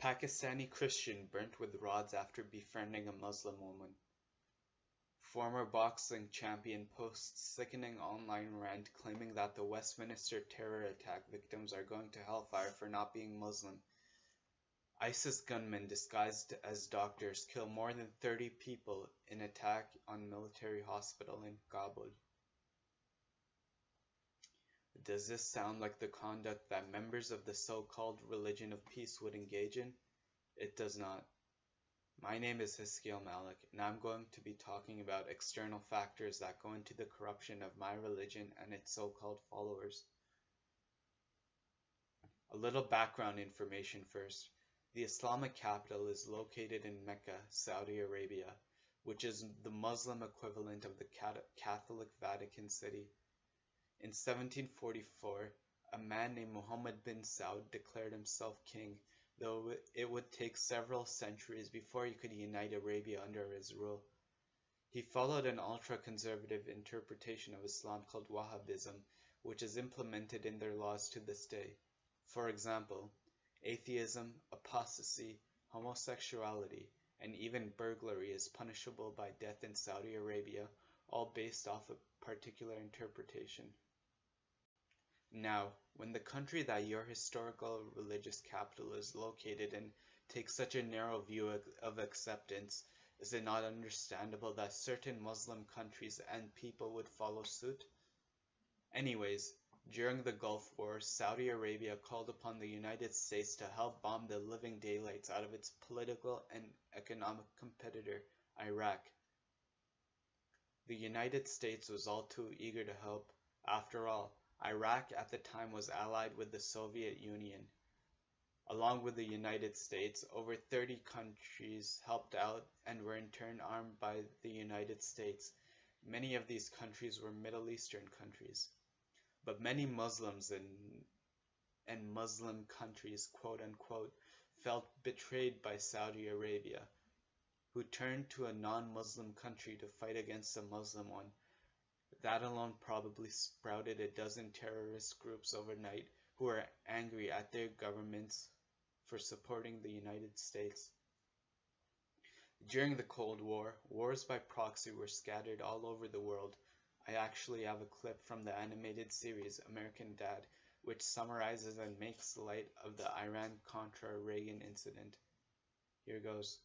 Pakistani Christian burnt with rods after befriending a Muslim woman. Former boxing champion posts sickening online rant claiming that the Westminster terror attack victims are going to hellfire for not being Muslim. ISIS gunmen disguised as doctors kill more than 30 people in attack on military hospital in Kabul. Does this sound like the conduct that members of the so-called religion of peace would engage in? It does not. My name is Hiskiel Malik, and I'm going to be talking about external factors that go into the corruption of my religion and its so-called followers. A little background information first. The Islamic capital is located in Mecca, Saudi Arabia, which is the Muslim equivalent of the Catholic Vatican City. In 1744, a man named Muhammad bin Saud declared himself king, though it would take several centuries before he could unite Arabia under his rule. He followed an ultra-conservative interpretation of Islam called Wahhabism, which is implemented in their laws to this day. For example, atheism, apostasy, homosexuality, and even burglary is punishable by death in Saudi Arabia, all based off a particular interpretation. Now, when the country that your historical religious capital is located in takes such a narrow view of acceptance, is it not understandable that certain Muslim countries and people would follow suit? Anyways, during the Gulf War, Saudi Arabia called upon the United States to help bomb the living daylights out of its political and economic competitor, Iraq. The United States was all too eager to help. After all, Iraq at the time was allied with the Soviet Union. Along with the United States, over 30 countries helped out and were in turn armed by the United States. Many of these countries were Middle Eastern countries. But many Muslims and Muslim countries, quote unquote, felt betrayed by Saudi Arabia, who turned to a non-Muslim country to fight against a Muslim one. That alone probably sprouted a dozen terrorist groups overnight who were angry at their governments for supporting the United States. During the Cold War, wars by proxy were scattered all over the world. I actually have a clip from the animated series American Dad, which summarizes and makes light of the Iran-Contra Reagan incident. Here goes.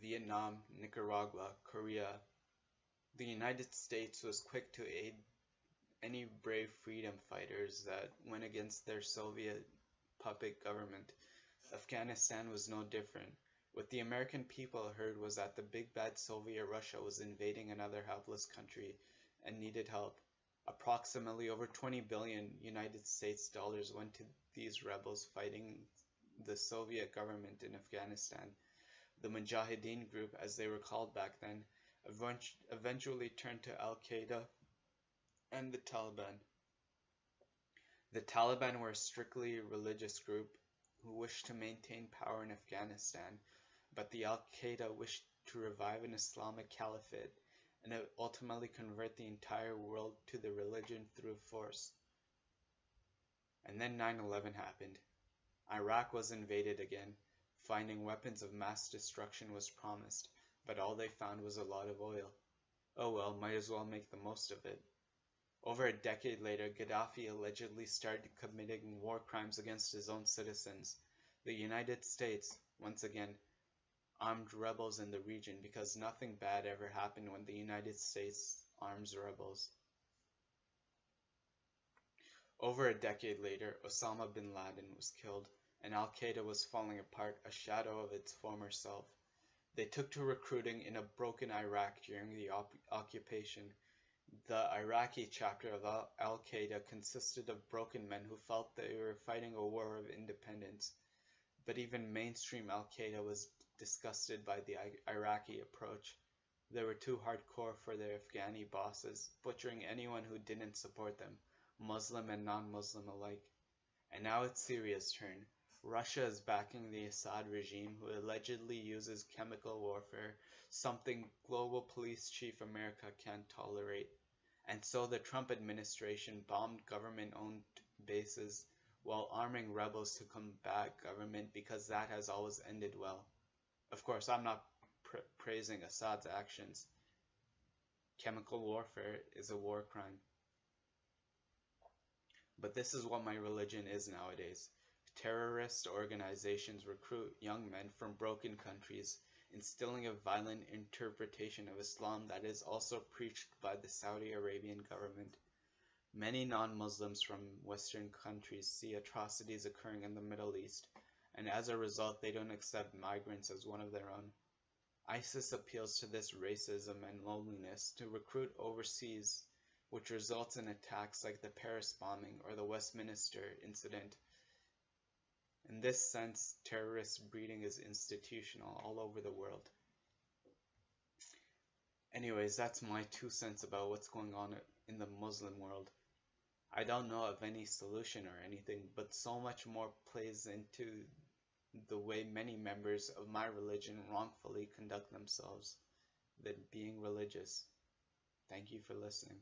Vietnam, Nicaragua, Korea. The United States was quick to aid any brave freedom fighters that went against their Soviet puppet government. Afghanistan was no different. What the American people heard was that the big bad Soviet Russia was invading another helpless country and needed help. Approximately over 20 billion United States dollars went to these rebels fighting the Soviet government in Afghanistan. The Mujahideen group, as they were called back then, eventually turned to Al-Qaeda and the Taliban. The Taliban were a strictly religious group who wished to maintain power in Afghanistan, but the Al-Qaeda wished to revive an Islamic caliphate and ultimately convert the entire world to the religion through force. And then 9/11 happened. Iraq was invaded again. Finding weapons of mass destruction was promised, but all they found was a lot of oil. Oh well, might as well make the most of it. Over a decade later, Gaddafi allegedly started committing war crimes against his own citizens. The United States, once again, armed rebels in the region because nothing bad ever happened when the United States arms rebels. Over a decade later, Osama bin Laden was killed, and Al-Qaeda was falling apart, a shadow of its former self. They took to recruiting in a broken Iraq during the occupation. The Iraqi chapter of Al-Qaeda consisted of broken men who felt they were fighting a war of independence. But even mainstream Al-Qaeda was disgusted by the Iraqi approach. They were too hardcore for their Afghani bosses, butchering anyone who didn't support them, Muslim and non-Muslim alike. And now it's Syria's turn. Russia is backing the Assad regime, who allegedly uses chemical warfare, something global police chief America can't tolerate. And so the Trump administration bombed government-owned bases while arming rebels to combat government because that has always ended well. Of course, I'm not praising Assad's actions. Chemical warfare is a war crime. But this is what my religion is nowadays. Terrorist organizations recruit young men from broken countries, instilling a violent interpretation of Islam that is also preached by the Saudi Arabian government. Many non-Muslims from Western countries see atrocities occurring in the Middle East, and as a result they don't accept migrants as one of their own. ISIS appeals to this racism and loneliness to recruit overseas, which results in attacks like the Paris bombing or the Westminster incident. In this sense, terrorist breeding is institutional all over the world. Anyways, that's my 2 cents about what's going on in the Muslim world. I don't know of any solution or anything, but so much more plays into the way many members of my religion wrongfully conduct themselves than being religious. Thank you for listening.